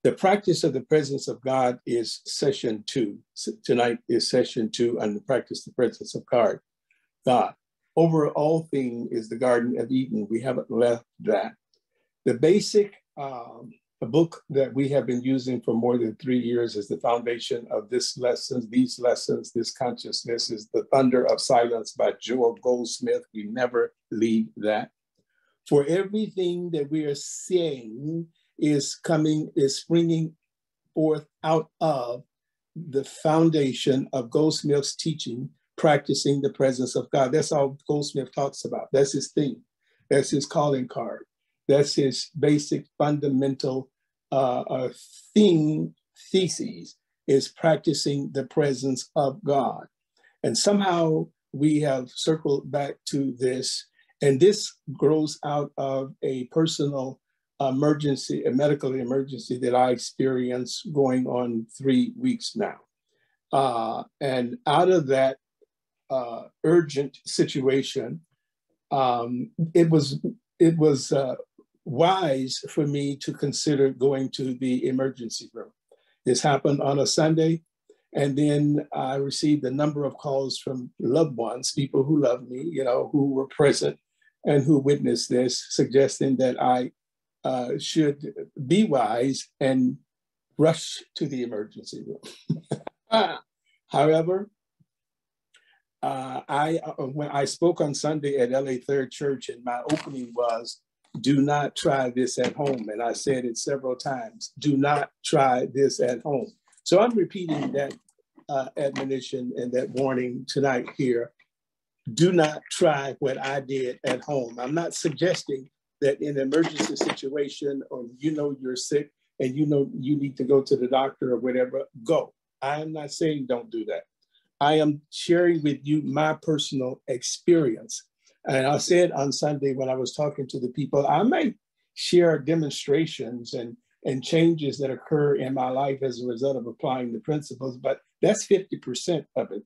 The practice of the presence of God is session 2. Tonight is session 2 on the practice of the presence of God. Over all thing is the Garden of Eden. We haven't left that. The basic book that we have been using for more than 3 years as the foundation of these lessons, this consciousness is The Thunder of Silence by Joel Goldsmith. We never leave that. For everything that we are saying is springing forth out of the foundation of Goldsmith's teaching, practicing the presence of God. That's all Goldsmith talks about. That's his theme. That's his calling card. That's his basic fundamental thesis, is practicing the presence of God. And somehow we have circled back to this, and this grows out of a personal emergency, a medical emergency that I experienced going on 3 weeks now. And out of that urgent situation, it was wise for me to consider going to the emergency room. This happened on a Sunday, and then I received a number of calls from loved ones, people who love me, who were present and who witnessed this, suggesting that I should be wise and rush to the emergency room. However, when I spoke on Sunday at LA Third Church, and my opening was, do not try this at home. And I said it several times, do not try this at home. So I'm repeating that admonition and that warning tonight here. Do not try what I did at home. I'm not suggesting that in an emergency situation, or you're sick and you need to go to the doctor or whatever, go. I am not saying don't do that. I am sharing with you my personal experience. And I said on Sunday when I was talking to the people, I might share demonstrations and changes that occur in my life as a result of applying the principles, but that's 50% of it,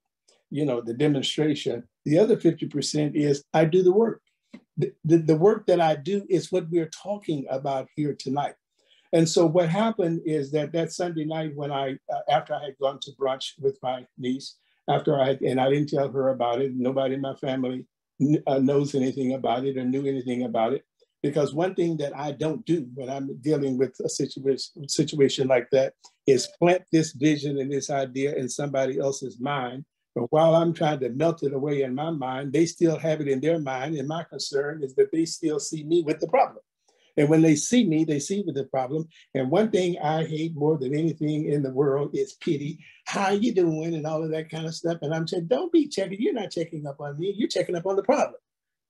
the demonstration. The other 50% is I do the work. The work that I do is what we're talking about here tonight. And so what happened is that Sunday night when after I had gone to brunch with my niece, and I didn't tell her about it, nobody in my family knows anything about it or knew anything about it, because one thing that I don't do when I'm dealing with a situation like that is plant this vision and this idea in somebody else's mind. But while I'm trying to melt it away in my mind, they still have it in their mind. And my concern is that they still see me with the problem. And when they see me, they see with the problem. And one thing I hate more than anything in the world is pity. How you doing? And all of that kind of stuff. And I'm saying, don't be checking. You're not checking up on me. You're checking up on the problem.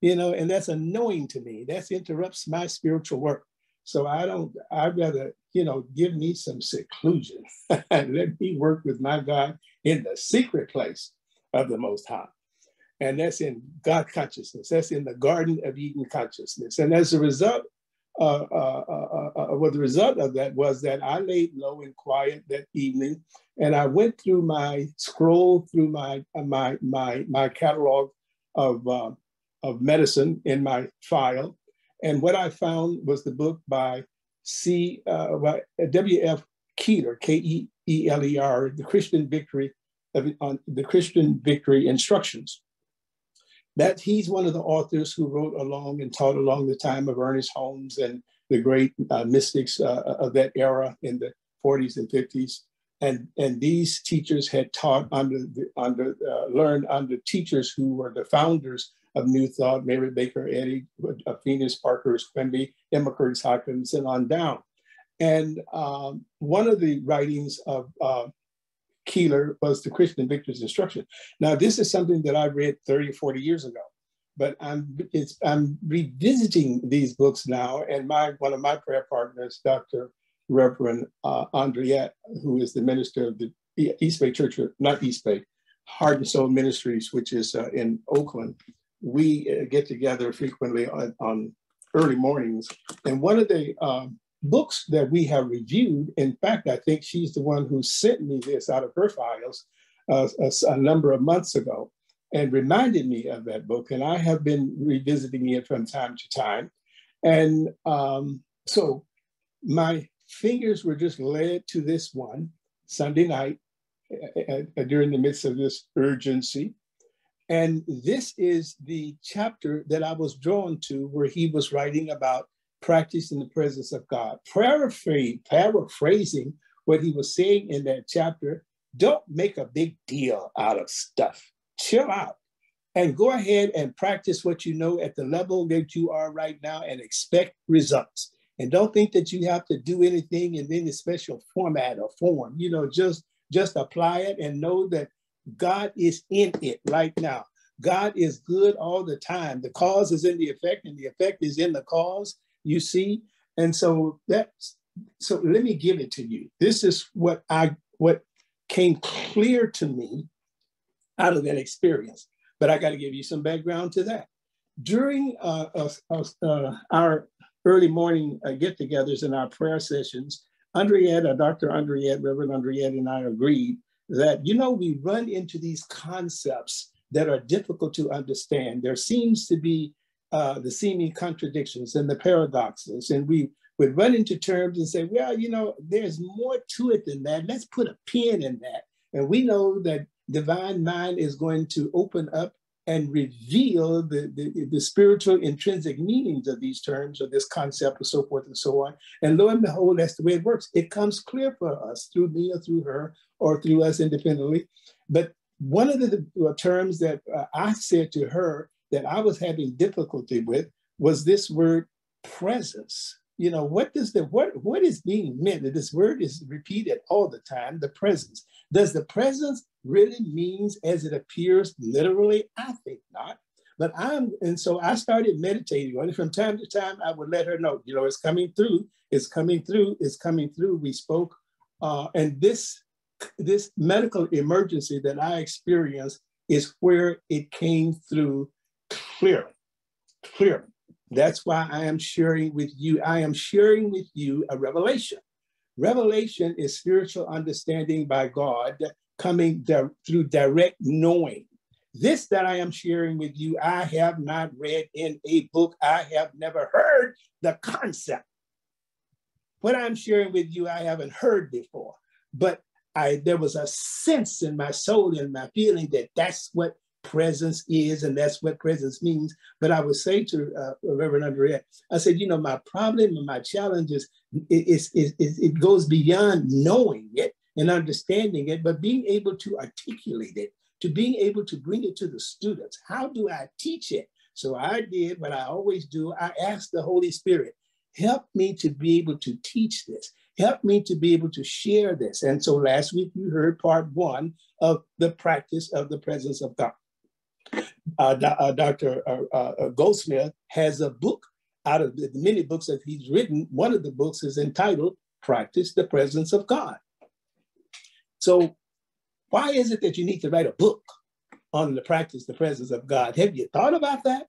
And that's annoying to me. That interrupts my spiritual work. So I'd rather, give me some seclusion and let me work with my God in the secret place of the Most High. And that's in God consciousness. That's in the Garden of Eden consciousness. And as a result, the result of that was that I laid low and quiet that evening, and I went through my catalog of medicine in my file, and what I found was the book by W.F. Keeler, Keeler, the Christian Victory Instructions. That he's one of the authors who wrote along and taught along the time of Ernest Holmes and the great mystics of that era in the 40s and 50s. And these teachers had taught learned under teachers who were the founders of New Thought, Mary Baker Eddy, Phineas Parkhurst Quimby, Emma Curtis Hawkins, and on down. And one of the writings of Keeler was the Christian Victor's Instruction. Now, this is something that I read 30 or 40 years ago, but I'm revisiting these books now. And one of my prayer partners, Dr. Reverend Andriette, who is the minister of the East Bay Church, not East Bay, Heart and Soul Ministries, which is in Oakland. We get together frequently on early mornings. And one of the books that we have reviewed, in fact, I think she's the one who sent me this out of her files a number of months ago and reminded me of that book. And I have been revisiting it from time to time. And so my fingers were just led to this one Sunday night during the midst of this urgency. And this is the chapter that I was drawn to, where he was writing about practice in the presence of God. Paraphrasing what he was saying in that chapter, don't make a big deal out of stuff. Chill out and go ahead and practice what you know at the level that you are right now and expect results. And don't think that you have to do anything in any special format or form. You know, just apply it and know that God is in it right now. God is good all the time. The cause is in the effect and the effect is in the cause, you see? And so so let me give it to you. This is what came clear to me out of that experience. But I got to give you some background to that. During our early morning get-togethers and our prayer sessions, Dr. Andriette, Reverend Andriette and I agreed that, you know, we run into these concepts that are difficult to understand. There seems to be the seeming contradictions and the paradoxes, and we would run into terms and say, well, you know, there's more to it than that. Let's put a pin in that. And we know that divine mind is going to open up and reveal the spiritual intrinsic meanings of these terms or this concept and so forth and so on. And lo and behold, that's the way it works. It comes clear for us through me or through her or through us independently. But one of the terms that I said to her that I was having difficulty with was this word presence. You know, what is being meant? This word is repeated all the time, the presence. Does the presence really means as it appears literally? I think not. And so I started meditating on it. From time to time, I would let her know, you know, it's coming through, it's coming through, it's coming through. We spoke, and this medical emergency that I experienced is where it came through clearly. That's why I am sharing with you. I am sharing with you a revelation. Revelation is spiritual understanding by God coming through direct knowing. This that I am sharing with you, I have not read in a book. I have never heard the concept. What I'm sharing with you, I haven't heard before. But there was a sense in my soul and my feeling that that's what presence is, and that's what presence means. But I would say to Reverend Andrea, I said, you know, my problem and my challenge is it goes beyond knowing it and understanding it, but being able to articulate it, to being able to bring it to the students. How do I teach it? So I did what I always do. I asked the Holy Spirit, help me to be able to teach this. Help me to be able to share this. And so last week you heard part one of the practice of the presence of God. Dr. Goldsmith has a book out of the many books that he's written. One of the books is entitled Practice the Presence of God. So why is it that you need to write a book on the practice, the presence of God? Have you thought about that?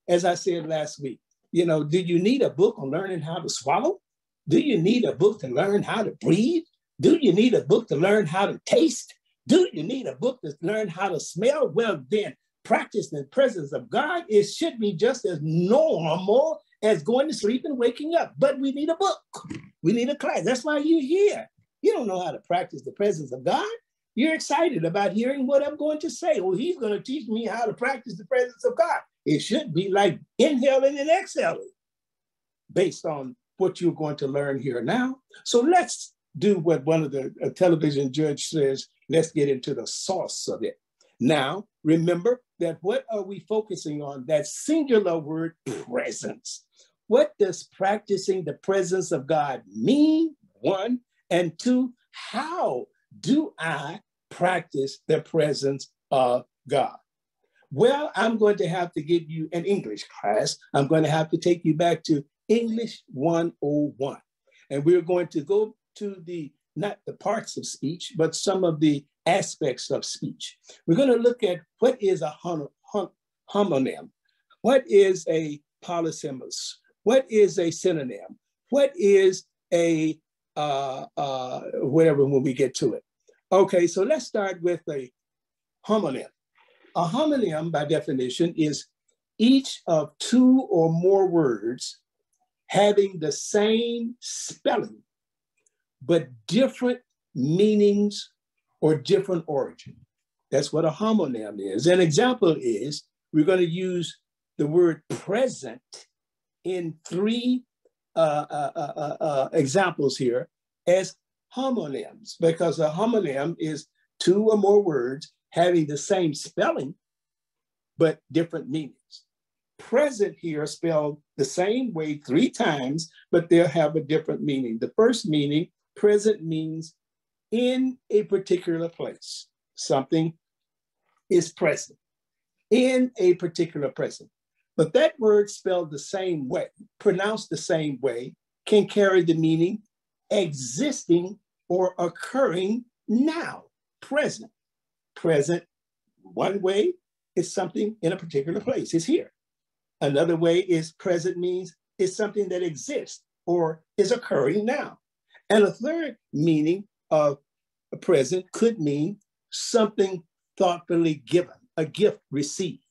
As I said last week, you know, do you need a book on learning how to swallow? Do you need a book to learn how to breathe? Do you need a book to learn how to taste? Do you need a book to learn how to smell? Well, then practice the presence of God, it should be just as normal as going to sleep and waking up. But we need a book. We need a class. That's why you're here. You don't know how to practice the presence of God. You're excited about hearing what I'm going to say. Well, he's going to teach me how to practice the presence of God. It should be like inhaling and exhaling based on what you're going to learn here now. So let's do what one of the television judge says, let's get into the sauce of it. Now, remember that what are we focusing on? That singular word, presence. What does practicing the presence of God mean? One, and two, how do I practice the presence of God? Well, I'm going to have to give you an English class. I'm going to have to take you back to English 101. And we're going to go to not the parts of speech, but some of the aspects of speech. We're going to look at what is a homonym, what is a polysemous, what is a synonym, what is a whatever when we get to it. Okay, so let's start with a homonym. A homonym, by definition, is each of two or more words having the same spelling but different meanings or different origin. That's what a homonym is. An example is, we're going to use the word present in three examples here as homonyms, because a homonym is two or more words having the same spelling, but different meanings. Present here spelled the same way three times, but they'll have a different meaning. The first meaning, present, means in a particular place. Something is present in a particular present. But that word spelled the same way, pronounced the same way, can carry the meaning existing or occurring now, present. Present, one way is something in a particular place, it's here. Another way is present means it's something that exists or is occurring now. And a third meaning of a present could mean something thoughtfully given, a gift received,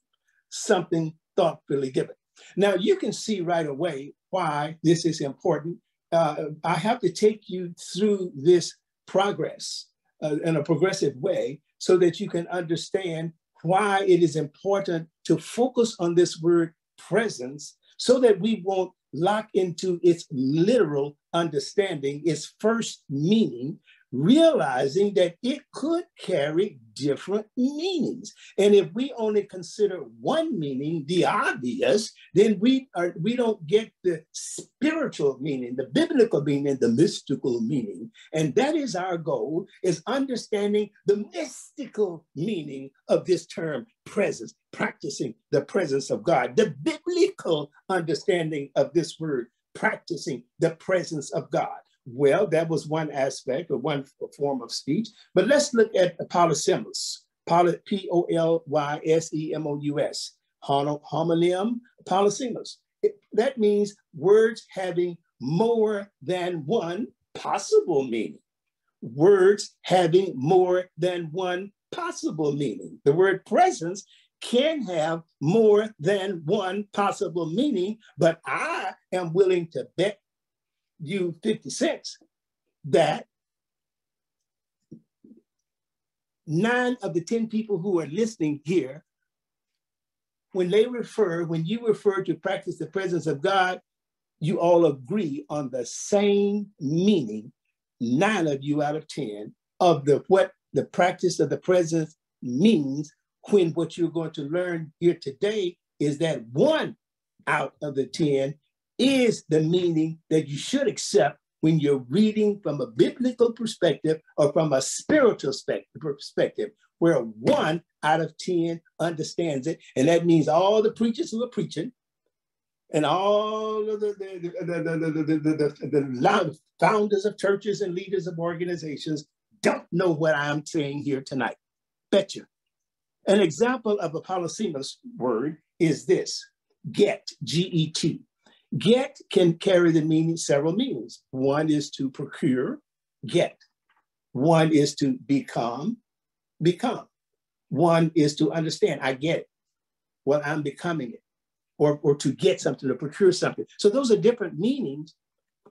something thoughtfully given. Now you can see right away why this is important. I have to take you through this progress in a progressive way so that you can understand why it is important to focus on this word presence, so that we won't lock into its literal understanding, its first meaning, realizing that it could carry different meanings. And if we only consider one meaning, the obvious, then we don't get the spiritual meaning, the biblical meaning, the mystical meaning. And that is our goal, is understanding the mystical meaning of this term presence, practicing the presence of God, the biblical understanding of this word, practicing the presence of God. Well, that was one aspect or one form of speech, but let's look at polysemos, P-O-L-Y-S-E-M-O-U-S, homonym, polysemos. That means words having more than one possible meaning. Words having more than one possible meaning. The word presence can have more than one possible meaning, but I am willing to bet you 50 cents that 9 of the 10 people who are listening here, when you refer to practice the presence of God, you all agree on the same meaning, 9 of you out of 10, of what the practice of the presence means, when what you're going to learn here today is that 1 out of the 10 is the meaning that you should accept when you're reading from a biblical perspective or from a spiritual perspective, where 1 out of 10 understands it. And that means all the preachers who are preaching and all of the founders of churches and leaders of organizations don't know what I'm saying here tonight. Betcha. An example of a polysemos word is this, get, G-E-T. Get can carry the meaning, several meanings. 1 is to procure, get. 1 is to become. 1 is to understand, I get it. Well, I'm becoming it. Or to get something, to procure something. So those are different meanings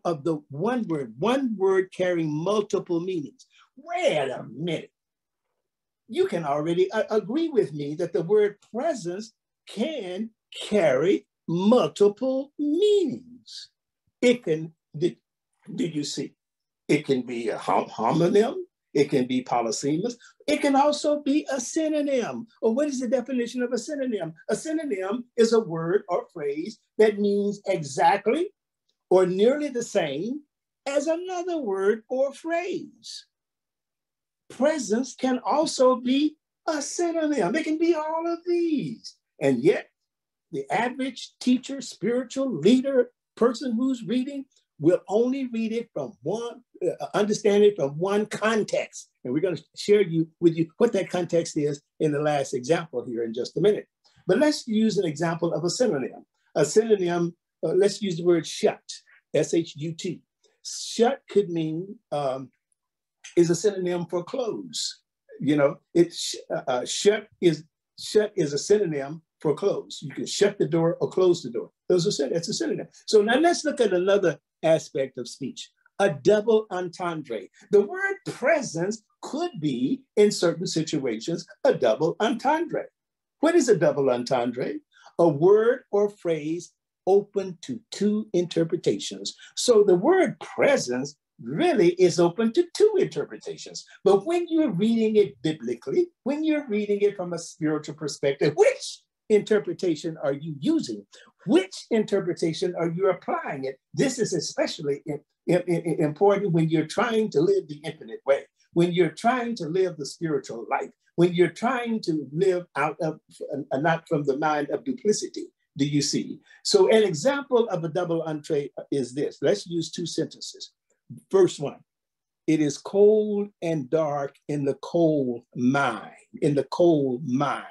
of the one word carrying multiple meanings. Wait a minute. You can already agree with me that the word presence can carry multiple meanings. It can, did you see? It can be a homonym, it can be polysemos, it can also be a synonym. Or what is the definition of a synonym? A synonym is a word or phrase that means exactly or nearly the same as another word or phrase. Presence can also be a synonym. It can be all of these. And yet, the average teacher, spiritual leader, person who's reading will only read it from one, understand it from one context. And we're going to share with you what that context is in the last example here in just a minute. But let's use an example of a synonym. A synonym, let's use the word shut, S-H-U-T. Shut could mean, is a synonym for close. You know, shut is a synonym for close. You can shut the door or close the door. That's a synonym. So now let's look at another aspect of speech. a double entendre. The word presence could be, in certain situations, a double entendre. What is a double entendre? A word or phrase open to two interpretations. So the word presence really is open to two interpretations. But when you're reading it biblically, when you're reading it from a spiritual perspective, which interpretation are you using? Which interpretation are you applying it? This is especially important when you're trying to live the infinite way, when you're trying to live the spiritual life, when you're trying to live out of, not from the mind of duplicity. Do you see? So an example of a double entree is this. Let's use two sentences. First one, it is cold and dark in the coal mine, in the coal mine.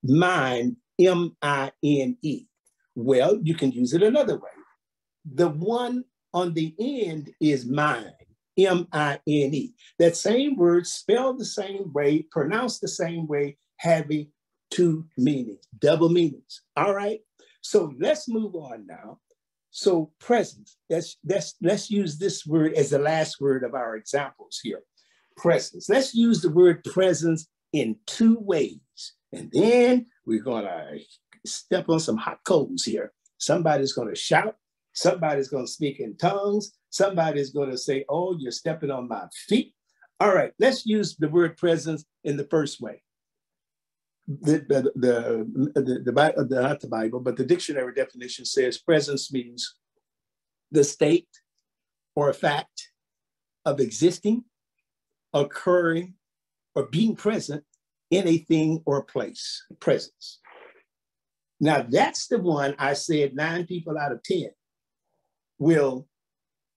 Mine, M-I-N-E. Well, you can use it another way. The one on the end is mine, M-I-N-E. That same word spelled the same way, pronounced the same way, having two meanings, double meanings. All right. So let's move on now. So presence, let's use this word as the last word of our examples here. Presence. Let's use the word presence in two ways. And then we're gonna step on some hot coals here. Somebody's gonna shout, somebody's gonna speak in tongues, somebody's gonna say, oh, you're stepping on my feet. All right, let's use the word presence in the first way. Not the Bible, but the dictionary definition says presence means the state or fact of existing, occurring, or being present in a thing or place, presence. Now that's the one I said 9 people out of 10 will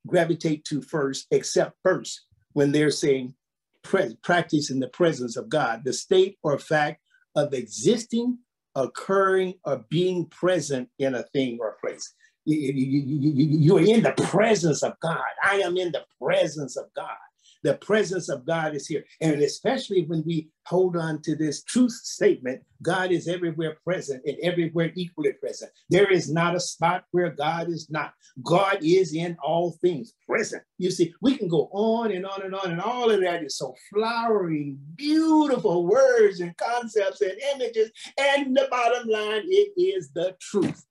gravitate to first, except first, when they're saying practice in the presence of God, the state or fact of existing, occurring, or being present in a thing or place. You're in the presence of God. I am in the presence of God. The presence of God is here. And especially when we hold on to this truth statement, God is everywhere present and everywhere equally present. There is not a spot where God is not. God is in all things present. You see, we can go on and on and on, and all of that is so flowery, beautiful words and concepts and images. And the bottom line, it is the truth.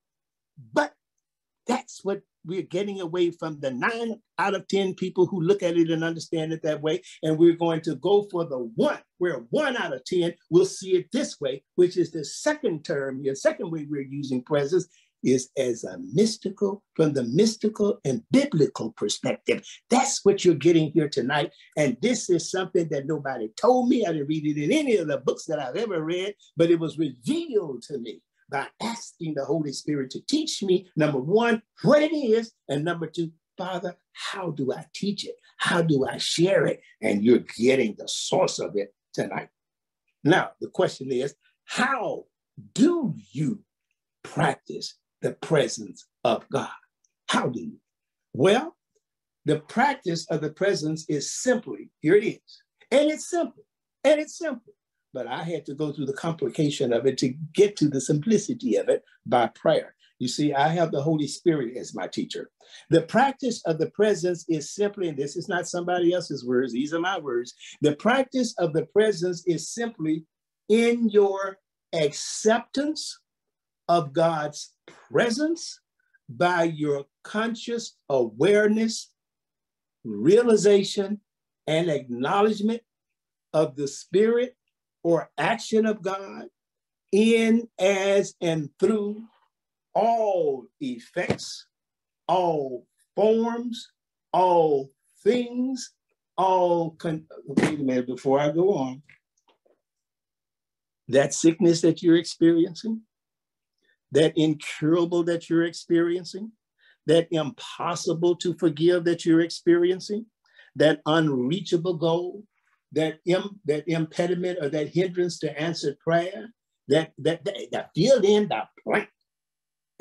But that's what we're getting away from, the 9 out of 10 people who look at it and understand it that way. And we're going to go for the one, where 1 out of 10 will see it this way, which is the second term here. Second way we're using presence is as a mystical, from the mystical and biblical perspective. That's what you're getting here tonight. And this is something that nobody told me. I didn't read it in any of the books that I've ever read, but it was revealed to me by asking the Holy Spirit to teach me, number 1, what it is, and number 2, Father, how do I teach it? How do I share it? And you're getting the source of it tonight. Now, the question is, how do you practice the presence of God? How do you? Well, the practice of the presence is simply, here it is, and it's simple, and it's simple. But I had to go through the complication of it to get to the simplicity of it by prayer. You see, I have the Holy Spirit as my teacher. The practice of the presence is simply, and this is not somebody else's words, these are my words. The practice of the presence is simply in your acceptance of God's presence by your conscious awareness, realization, and acknowledgement of the Spirit or action of God in, as, and through all effects, all forms, all things, wait a minute before I go on. That sickness that you're experiencing, that incurable that you're experiencing, that impossible to forgive that you're experiencing, that unreachable goal, that impediment or that hindrance to answered prayer, that filled in the blank.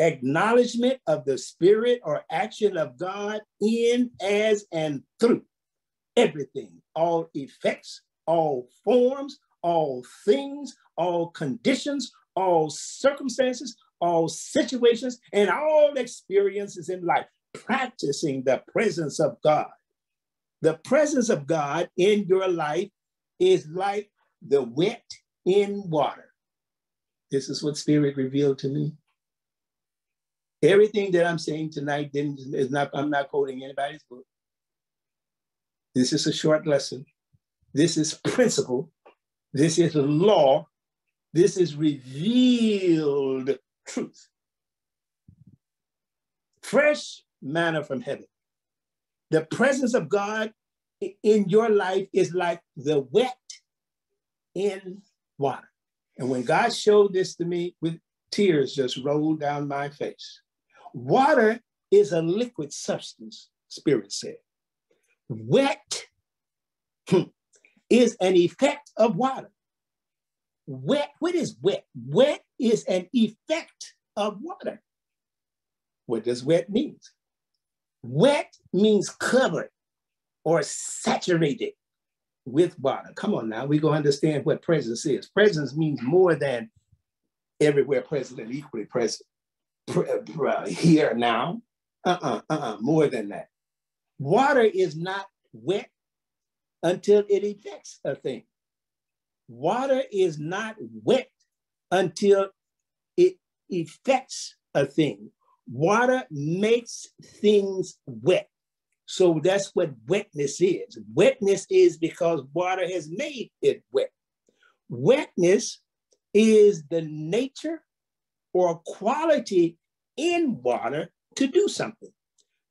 Acknowledgement of the Spirit or action of God in, as, and through everything, all effects, all forms, all things, all conditions, all circumstances, all situations, and all experiences in life, practicing the presence of God The presence of God in your life is like the wet in water. This is what Spirit revealed to me. Everything that I'm saying tonight I'm not quoting anybody's book. This is a short lesson. This is principle. This is law. This is revealed truth. Fresh manna from heaven. The presence of God in your life is like the wet in water. And when God showed this to me, with tears just rolled down my face. Water is a liquid substance, Spirit said. Wet is an effect of water. Wet, what is wet? Wet is an effect of water. What does wet mean? Wet means covered or saturated with water. Come on now, we're going to understand what presence is. Presence means more than everywhere present and equally present. Here now, more than that. Water is not wet until it affects a thing. Water is not wet until it affects a thing. Water makes things wet. So that's what wetness is. Wetness is because water has made it wet. Wetness is the nature or quality in water to do something,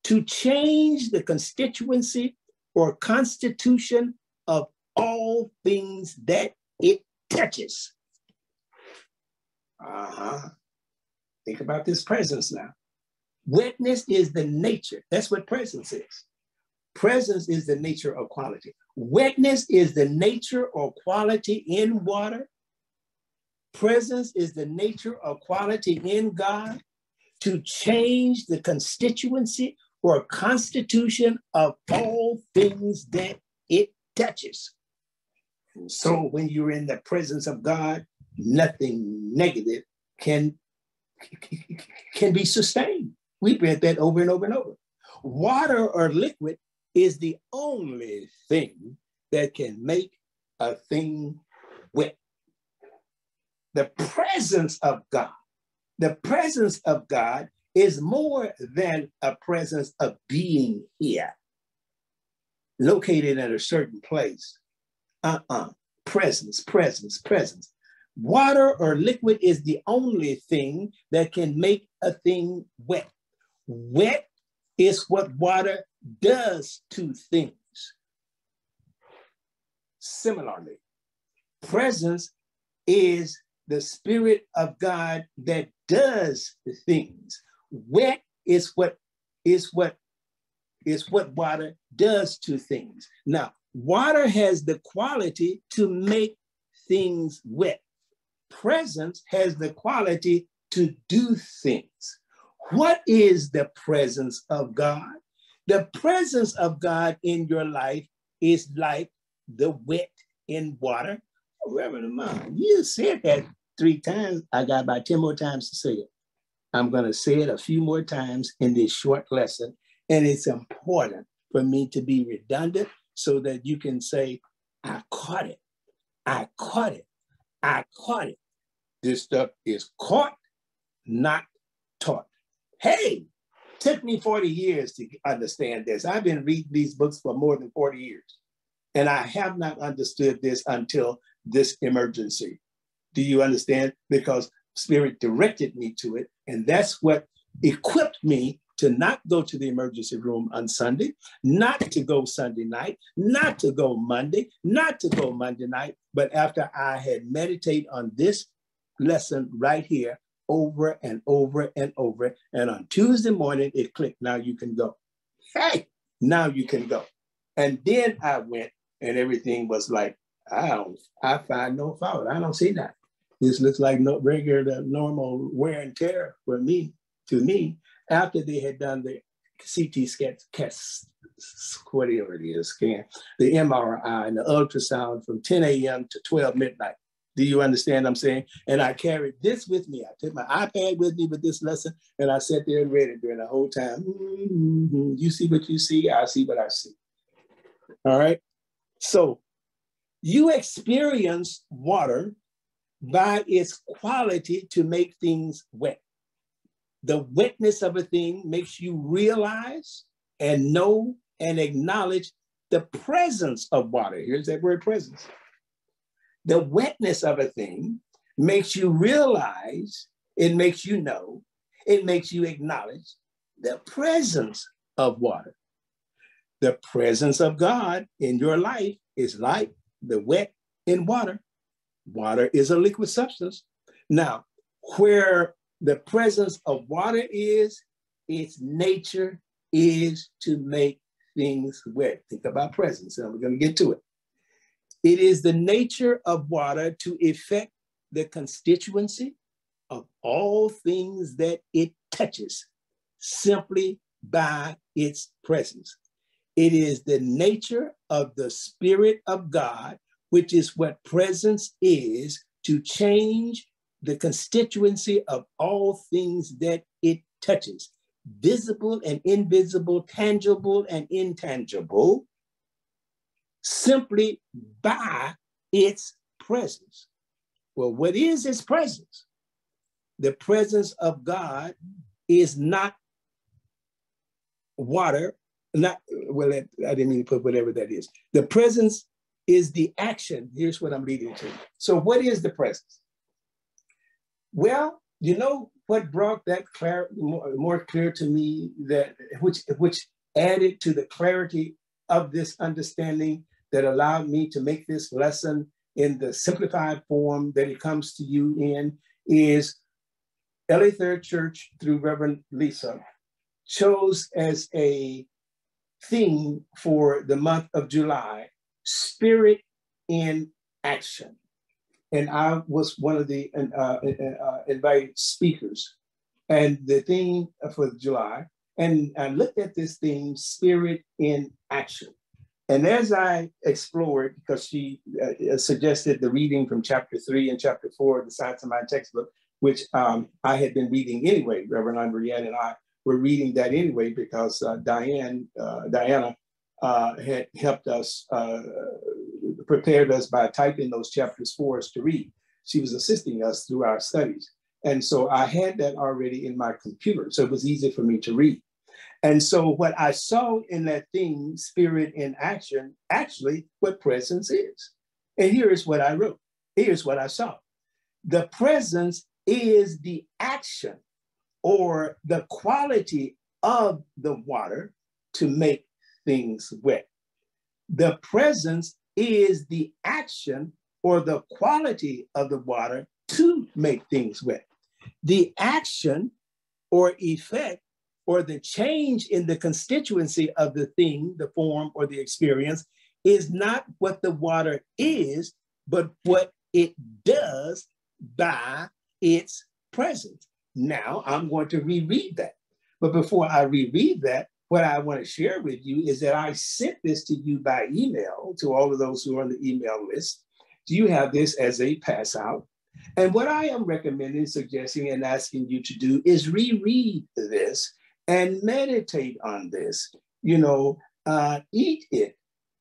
to change the constituency or constitution of all things that it touches. Think about this presence now. Wetness is the nature. That's what presence is. Presence is the nature or quality. Wetness is the nature or quality in water. Presence is the nature or quality in God to change the constituency or constitution of all things that it touches. So when you're in the presence of God, nothing negative can be sustained. We read that over and over and over. Water or liquid is the only thing that can make a thing wet. The presence of God is more than a presence of being here, located in a certain place. Presence. Water or liquid is the only thing that can make a thing wet. Wet is what water does to things. Similarly, presence is the Spirit of God that does things. Wet is what water does to things. Now, water has the quality to make things wet. Presence has the quality to do things. What is the presence of God? The presence of God in your life is like the wet in water. Oh, Reverend Ahman, you said that 3 times. I got about 10 more times to say it. I'm going to say it a few more times in this short lesson. And it's important for me to be redundant so that you can say, I caught it. I caught it. I caught it. This stuff is caught, not taught. Hey, took me 40 years to understand this. I've been reading these books for more than 40 years. And I have not understood this until this emergency. Do you understand? Because Spirit directed me to it. And that's what equipped me to not go to the emergency room on Sunday, not to go Sunday night, not to go Monday, not to go Monday night. But after I had meditated on this lesson right here over and over and over, and on Tuesday morning, it clicked. Now you can go. Hey, now you can go. And then I went and everything was like, I find no fault. I don't see that. This looks like no regular, normal wear and tear for me, to me, after they had done the CT whatever it is, scan, the MRI and the ultrasound from 10 a.m. to 12 midnight. Do you understand what I'm saying? And I carried this with me. I took my iPad with me with this lesson, and I sat there and read it during the whole time. You see what you see, I see what I see. All right. So you experience water by its quality to make things wet. The wetness of a thing makes you realize and know and acknowledge the presence of water. Here's that word presence. The wetness of a thing makes you realize, it makes you know, it makes you acknowledge the presence of water. The presence of God in your life is like the wet in water. Water is a liquid substance. Now, where the presence of water is, its nature is to make things wet. Think about presence, and we're going to get to it. It is the nature of water to affect the constituency of all things that it touches simply by its presence. It is the nature of the Spirit of God, which is what presence is, to change the constituency of all things that it touches, visible and invisible, tangible and intangible, simply by its presence. Well, what is its presence? The presence of God is not water, not, well, I didn't mean to put whatever that is. The presence is the action. Here's what I'm leading to. So what is the presence? Well, you know what brought that more clear to me, that which added to the clarity of this understanding that allowed me to make this lesson in the simplified form that it comes to you in, is LA Third Church through Reverend Lisa chose as a theme for the month of July, Spirit in Action. And I was one of the invited speakers. And the theme for July, and I looked at this theme, Spirit in Action. And as I explored, because she suggested the reading from chapter 3 and chapter 4 of the Science of Mind textbook, which I had been reading anyway. Reverend Andriette and I were reading that anyway, because Diana had helped us, prepared us by typing those chapters for us to read. She was assisting us through our studies. And so I had that already in my computer, so it was easy for me to read. And so what I saw in that theme, Spirit in Action, actually what presence is. And here is what I wrote. Here's what I saw. The presence is the action or the quality of the water to make things wet. The presence is the action or the quality of the water to make things wet. The action or effect or the change in the constituency of the thing, the form or the experience, is not what the water is, but what it does by its presence. Now I'm going to reread that. But before I reread that, what I want to share with you is that I sent this to you by email, to all of those who are on the email list. You have this as a pass out. And what I am recommending, suggesting, and asking you to do is reread this and meditate on this. You know, eat it.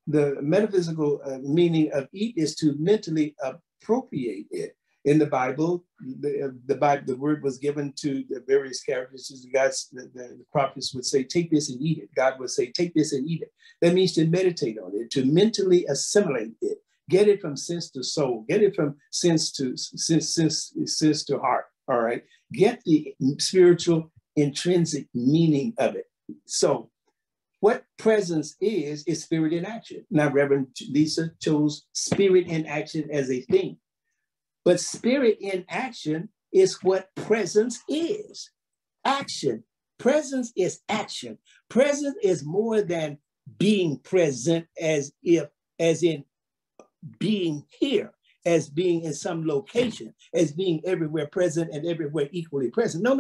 The metaphysical meaning of eat is to mentally appropriate it. In the Bible, the word was given to the various characters. The prophets would say, take this and eat it. God would say, take this and eat it. That means to meditate on it, to mentally assimilate it, get it from sense to soul, get it from sense to heart, all right? Get the spiritual intrinsic meaning of it. So what presence is spirit in action. Now, Reverend Lisa chose spirit in action as a theme. But spirit in action is what presence is. Action. Presence is action. Presence is more than being present as in being here, as being in some location, as being everywhere present and everywhere equally present. No.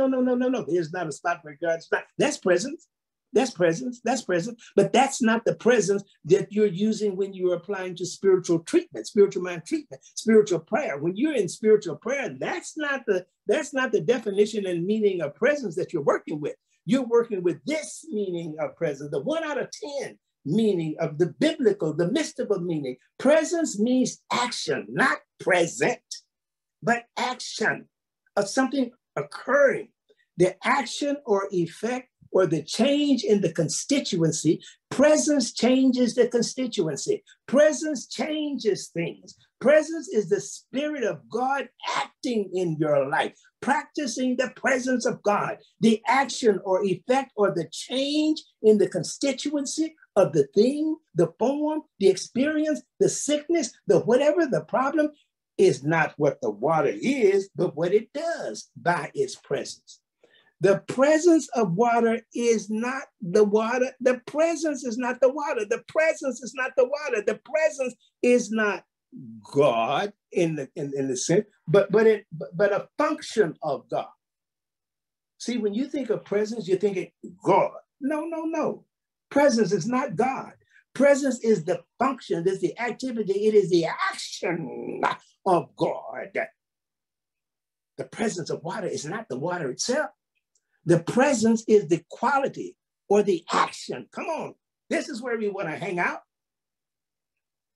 There's not a spot where God's not. That's presence. That's presence. That's presence. But that's not the presence that you're using when you're applying to spiritual treatment, spiritual mind treatment, spiritual prayer. When you're in spiritual prayer, that's not the definition and meaning of presence that you're working with. You're working with this meaning of presence, the 1 out of 10 meaning of the biblical, the mystical meaning. Presence means action, not present, but action of something occurring. The action or effect or the change in the constituency. Presence changes the constituency. Presence changes things. Presence is the Spirit of God acting in your life, practicing the presence of God. The action or effect or the change in the constituency of the thing, the form, the experience, the sickness, the whatever, the problem is not what the water is, but what it does by its presence. The presence of water is not the water. The presence is not the water. The presence is not the water. The presence is not God in the sense, but a function of God. See, when you think of presence, you're thinking God. No. Presence is not God. Presence is the function, it is the activity, it is the action of God. The presence of water is not the water itself. The presence is the quality or the action. Come on, this is where we want to hang out.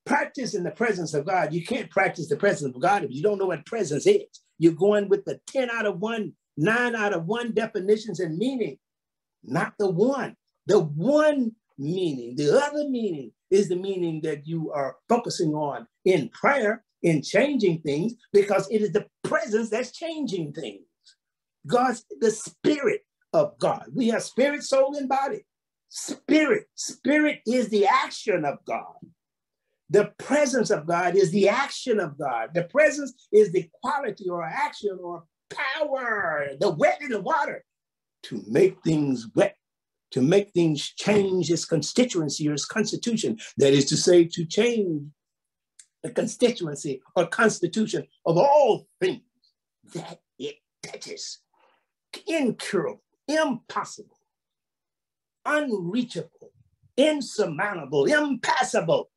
Practice in the presence of God. You can't practice the presence of God if you don't know what presence is. You're going with the 10 out of 1, 9 out of 1 definitions and meaning, not the one. The one meaning, the other meaning is the meaning that you are focusing on in prayer, in changing things, because it is the presence that's changing things. God's the Spirit of God. We have spirit, soul, and body. Spirit is the action of God. The presence of God is the action of God. The presence is the quality or action or power, the wet in the water, to make things wet, to make things change its constituency or its constitution. That is to say, to change the constituency or constitution of all things that it touches. Incurable, impossible, unreachable, insurmountable, impassable.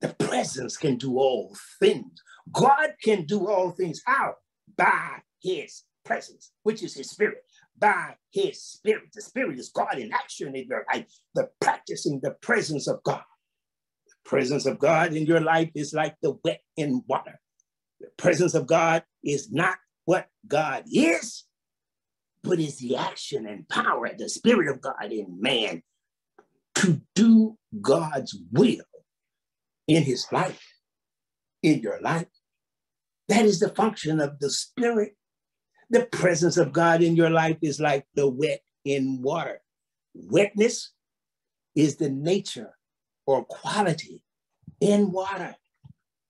The presence can do all things. God can do all things. How? By his presence, which is his Spirit. By his Spirit. The Spirit is God in action in your life. The practicing the presence of God. The presence of God in your life is like the wet in water. The presence of God is not what God is, but is the action and power, the Spirit of God in man to do God's will in his life, in your life. That is the function of the Spirit. The presence of God in your life is like the wet in water. Wetness is the nature or quality in water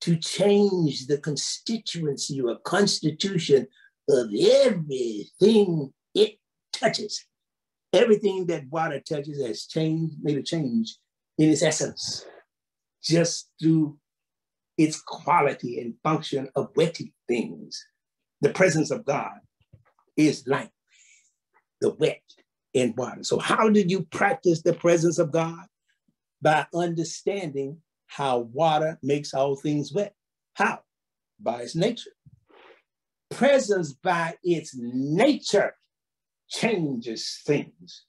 to change the constituency or constitution of everything it touches. Everything that water touches has changed, made a change in its essence, just through its quality and function of wetting things. The presence of God is like the wet in water. So how do you practice the presence of God? By understanding how water makes all things wet. How? By its nature. Presence by its nature changes things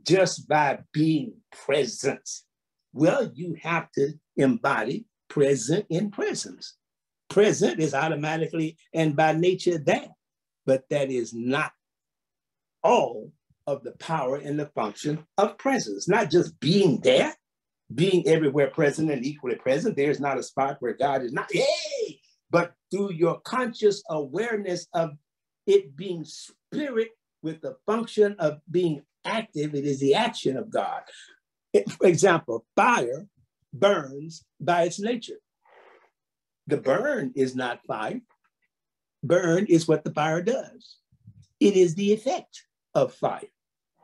just by being present. Well, you have to embody present in presence. Present is automatically and by nature that, but that is not all of the power and the function of presence. Not just being there, being everywhere present and equally present. There's not a spot where God is not, hey, but through your conscious awareness of it being spirit with the function of being active, it is the action of God. For example, fire burns by its nature. The burn is not fire. Burn is what the fire does. It is the effect of fire.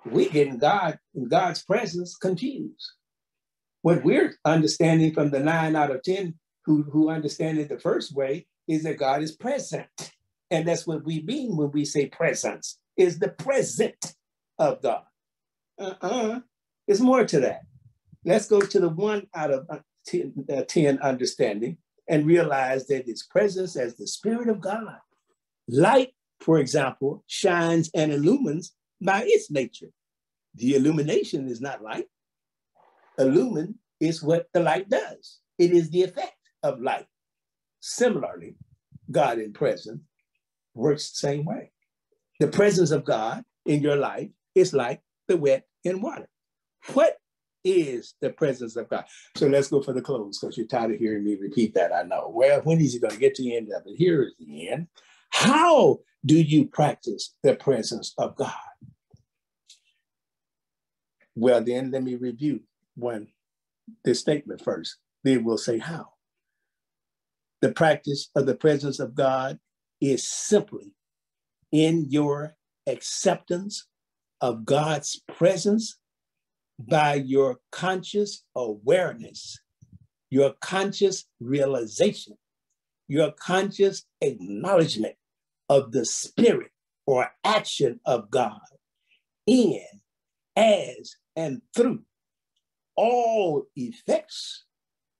We get in God's presence confused. What we're understanding from the 9 out of 10 who understand it the first way is that God is present. And that's what we mean when we say presence, is the present of God. There's more to that. Let's go to the 1 out of 10 understanding and realize that its presence as the Spirit of God. Light, for example, shines and illumines by its nature. The illumination is not light. Illumine is what the light does. It is the effect of light. Similarly, God in presence works the same way. The presence of God in your life is like the wet in water. What is the presence of God? So let's go for the close, because you're tired of hearing me repeat that, I know. Well, when is he going to get to the end of it? Here is the end. How do you practice the presence of God? Well, then let me review this statement first. Then we'll say how. The practice of the presence of God is simply in your acceptance of God's presence by your conscious awareness, your conscious realization, your conscious acknowledgement of the spirit or action of God in, as, and through all effects,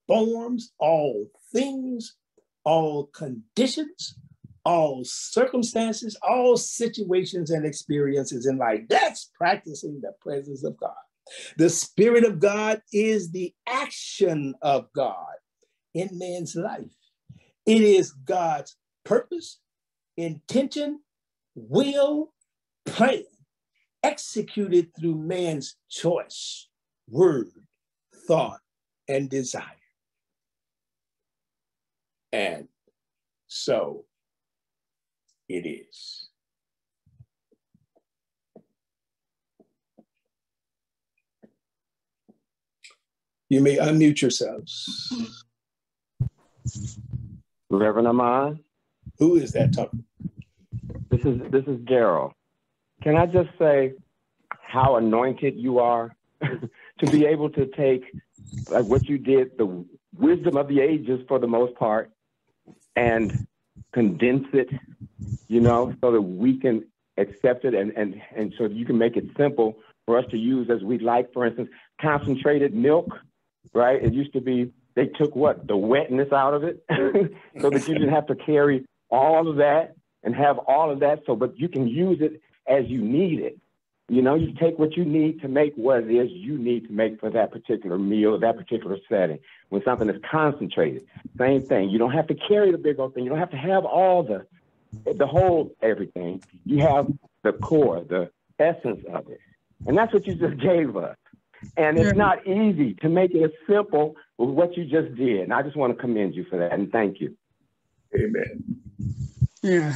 forms, all things, all conditions, all circumstances, all situations and experiences in life. That's practicing the presence of God. The Spirit of God is the action of God in man's life. It is God's purpose, intention, will, plan, executed through man's choice, word, thought, and desire. And so it is. You may unmute yourselves. Reverend Ahman? Who is that talking? This is Daryl. Can I just say how anointed you are to be able to take like what you did, the wisdom of the ages for the most part, and condense it, so that we can accept it and so that you can make it simple for us to use as we like. For instance, concentrated milk, right? It used to be, they took the wetness out of it so that you didn't have to carry all of that and have all of that. But you can use it as you need it. You take what you need to make what it is you need to make for that particular meal or that particular setting. When something is concentrated, same thing. You don't have to carry the big old thing. You don't have to have all the whole everything. You have the core, the essence of it. And that's what you just gave us. And it's not easy to make it as simple with what you just did. And I just want to commend you for that. And thank you. Amen. Yeah.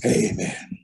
Amen.